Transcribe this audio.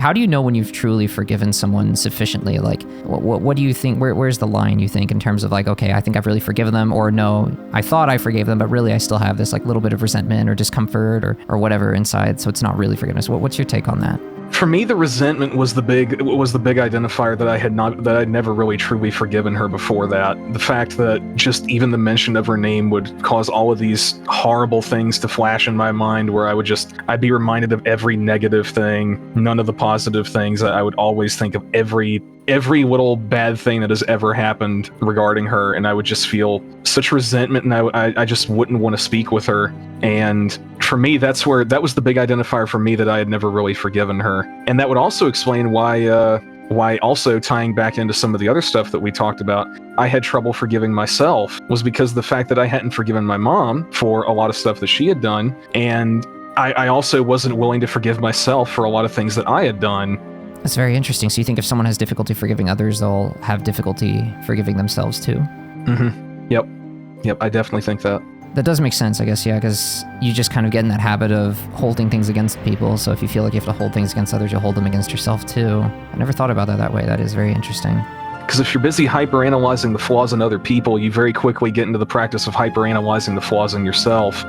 How do you know when you've truly forgiven someone sufficiently? Like, what do you think, where's the line, you think, in terms of like, okay, I think I've really forgiven them, or no, I thought I forgave them, but really I still have this like little bit of resentment or discomfort or whatever inside, so it's not really forgiveness. What's your take on that? For me, the resentment was the big identifier that I'd never really truly forgiven her before that. The fact that just even the mention of her name would cause all of these horrible things to flash in my mind, where I'd be reminded of every negative thing, none of the positive things. I would always think of every little bad thing that has ever happened regarding her, and I would just feel such resentment, and I just wouldn't want to speak with her. And for me, that was the big identifier for me, that I had never really forgiven her. And that would also explain why also tying back into some of the other stuff that we talked about, I had trouble forgiving myself, was because of the fact that I hadn't forgiven my mom for a lot of stuff that she had done, and I also wasn't willing to forgive myself for a lot of things that I had done. That's very interesting. So you think if someone has difficulty forgiving others, they'll have difficulty forgiving themselves too? Mm-hmm. Yep, I definitely think that. That does make sense, I guess, yeah, because you just kind of get in that habit of holding things against people. So if you feel like you have to hold things against others, you'll hold them against yourself too. I never thought about that way. That is very interesting. Because if you're busy hyper-analyzing the flaws in other people, you very quickly get into the practice of hyper-analyzing the flaws in yourself.